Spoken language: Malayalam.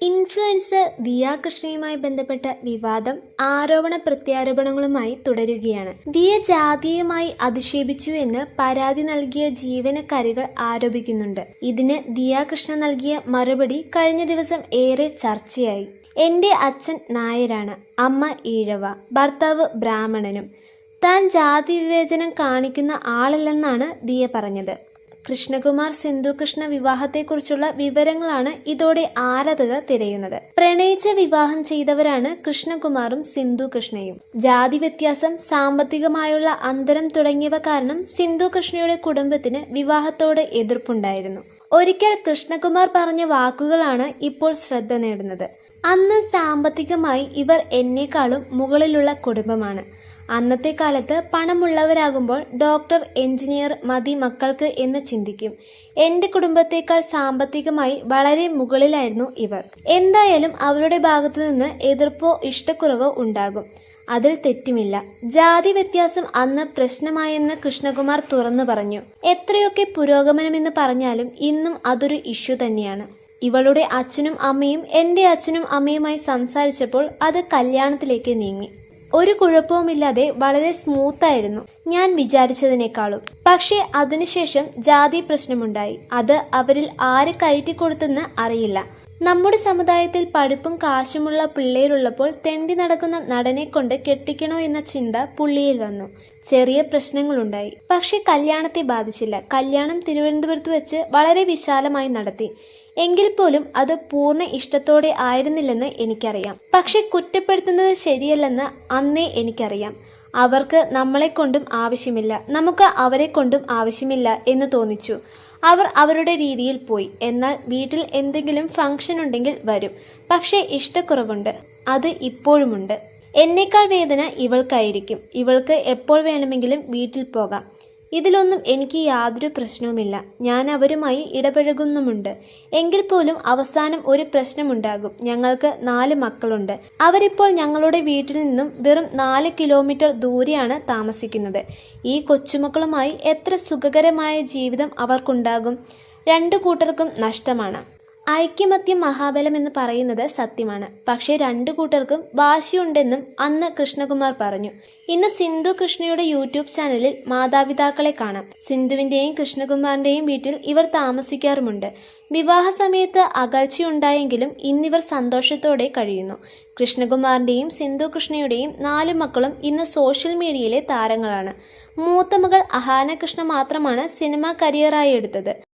ഇൻഫ്ലുവൻസർ ദിയ കൃഷ്ണയുമായി ബന്ധപ്പെട്ട വിവാദം ആരോപണ പ്രത്യാരോപണങ്ങളുമായി തുടരുകയാണ്. ദിയ ജാതീയമായി അധിക്ഷേപിച്ചു എന്ന് പരാതി നൽകിയ ജീവനക്കാരികൾ ആരോപിക്കുന്നുണ്ട്. ഇതിന് ദിയ കൃഷ്ണ നൽകിയ മറുപടി കഴിഞ്ഞ ദിവസം ഏറെ ചർച്ചയായി. എന്റെ അച്ഛൻ നായരാണ്, അമ്മ ഈഴവ, ഭർത്താവ് ബ്രാഹ്മണനും. താൻ ജാതി വിവേചനം കാണിക്കുന്ന ആളല്ലെന്നാണ് ദിയ പറഞ്ഞത്. കൃഷ്ണകുമാർ സിന്ധു കൃഷ്ണ വിവാഹത്തെക്കുറിച്ചുള്ള വിവരങ്ങളാണ് ഇതോടെ ആരാധകർ തിരയുന്നത്. പ്രണയിച്ച വിവാഹം ചെയ്തവരാണ് കൃഷ്ണകുമാറും സിന്ധു കൃഷ്ണയും. ജാതി വ്യത്യാസം, സാമ്പത്തികമായുള്ള അന്തരം തുടങ്ങിയവ കാരണം സിന്ധു കൃഷ്ണയുടെ കുടുംബത്തിന് വിവാഹത്തോട് എതിർപ്പുണ്ടായിരുന്നു. ഒരിക്കൽ കൃഷ്ണകുമാർ പറഞ്ഞ വാക്കുകളാണ് ഇപ്പോൾ ശ്രദ്ധ നേടുന്നത്. അന്ന് സാമ്പത്തികമായി ഇവർ എന്നെക്കാളും മുകളിലുള്ള കുടുംബമാണ്. അന്നത്തെ കാലത്ത് പണമുള്ളവരാകുമ്പോൾ ഡോക്ടർ, എഞ്ചിനീയർ മതി മക്കൾക്ക് എന്ന് ചിന്തിക്കും. എന്റെ കുടുംബത്തേക്കാൾ സാമ്പത്തികമായി വളരെ മുകളിലായിരുന്നു ഇവർ. എന്തായാലും അവരുടെ ഭാഗത്തു നിന്ന് എതിർപ്പോ ഇഷ്ടക്കുറവോ ഉണ്ടാകും. അതിൽ തെറ്റുമില്ല. ജാതി വ്യത്യാസം അന്ന് പ്രശ്നമായെന്ന് കൃഷ്ണകുമാർ തുറന്നു പറഞ്ഞു. എത്രയൊക്കെ പുരോഗമനമെന്ന് പറഞ്ഞാലും ഇന്നും അതൊരു ഇഷ്യൂ തന്നെയാണ്. ഇവളുടെ അച്ഛനും അമ്മയും എന്റെ അച്ഛനും അമ്മയുമായി സംസാരിച്ചപ്പോൾ അത് കല്യാണത്തിലേക്ക് നീങ്ങി. ഒരു കുഴപ്പവുമില്ലാതെ വളരെ സ്മൂത്തായിരുന്നു, ഞാൻ വിചാരിച്ചതിനേക്കാളും. പക്ഷെ അതിനുശേഷം ജാതി പ്രശ്നമുണ്ടായി. അത് അവരിൽ ആര് കയറ്റിക്കൊടുത്തെന്ന് അറിയില്ല. നമ്മുടെ സമുദായത്തിൽ പഠിപ്പും കാശുമുള്ള പിള്ളേരുള്ളപ്പോൾ തെണ്ടി നടക്കുന്ന നടനെ കൊണ്ട് കെട്ടിക്കണോ എന്ന ചിന്ത പുള്ളിയിൽ വന്നു. ചെറിയ പ്രശ്നങ്ങളുണ്ടായി. പക്ഷെ കല്യാണത്തെ ബാധിച്ചില്ല. കല്യാണം തിരുവനന്തപുരത്ത് വെച്ച് വളരെ വിശാലമായി നടത്തി. എങ്കിൽ പോലും അത് പൂർണ്ണ ഇഷ്ടത്തോടെ ആയിരുന്നില്ലെന്ന് എനിക്കറിയാം. പക്ഷെ കുറ്റപ്പെടുത്തുന്നത് ശരിയല്ലെന്ന് അന്നേ എനിക്കറിയാം. അവർക്ക് നമ്മളെ കൊണ്ടും ആവശ്യമില്ല, നമുക്ക് അവരെ കൊണ്ടും ആവശ്യമില്ല എന്ന് തോന്നിച്ചു. അവർ അവരുടെ രീതിയിൽ പോയി. എന്നാൽ വീട്ടിൽ എന്തെങ്കിലും ഫംഗ്ഷൻ ഉണ്ടെങ്കിൽ വരും. പക്ഷേ ഇഷ്ടക്കുറവുണ്ട്, അത് ഇപ്പോഴുമുണ്ട്. എന്നേക്കാൾ വേദന ഇവൾക്കായിരിക്കും. ഇവൾക്ക് എപ്പോൾ വേണമെങ്കിലും വീട്ടിൽ പോകാം. ഇതിലൊന്നും എനിക്ക് യാതൊരു പ്രശ്നവുമില്ല. ഞാൻ അവരുമായി ഇടപഴകുന്നുമുണ്ട്. എങ്കിൽ പോലും അവസാനം ഒരു പ്രശ്നമുണ്ടാകും. ഞങ്ങൾക്ക് 4 മക്കളുണ്ട്. അവരിപ്പോൾ ഞങ്ങളുടെ വീട്ടിൽ നിന്നും വെറും 4 കിലോമീറ്റർ ദൂരെയാണ് താമസിക്കുന്നത്. ഈ കൊച്ചുമക്കളുമായി എത്ര സുഖകരമായ ജീവിതം അവർക്കുണ്ടാകും? 2 കൂട്ടർക്കും നഷ്ടമാണ്. ഐക്യമത്യം മഹാബലം എന്ന് പറയുന്നത് സത്യമാണ്. പക്ഷേ 2 കൂട്ടർക്കും വാശിയുണ്ടെന്നും അന്ന് കൃഷ്ണകുമാർ പറഞ്ഞു. ഇന്ന് സിന്ധു കൃഷ്ണയുടെ യൂട്യൂബ് ചാനലിൽ മാതാപിതാക്കളെ കാണാം. സിന്ധുവിന്റെയും കൃഷ്ണകുമാറിന്റെയും വീട്ടിൽ ഇവർ താമസിക്കാറുമുണ്ട്. വിവാഹ സമയത്ത് അകൽച്ചയുണ്ടായെങ്കിലും ഇന്നിവർ സന്തോഷത്തോടെ കഴിയുന്നു. കൃഷ്ണകുമാറിന്റെയും സിന്ധു കൃഷ്ണയുടെയും 4 മക്കളും ഇന്ന് സോഷ്യൽ മീഡിയയിലെ താരങ്ങളാണ്. മൂത്ത മകൾ അഹാന കൃഷ്ണ മാത്രമാണ് സിനിമ കരിയറായി എടുത്തത്.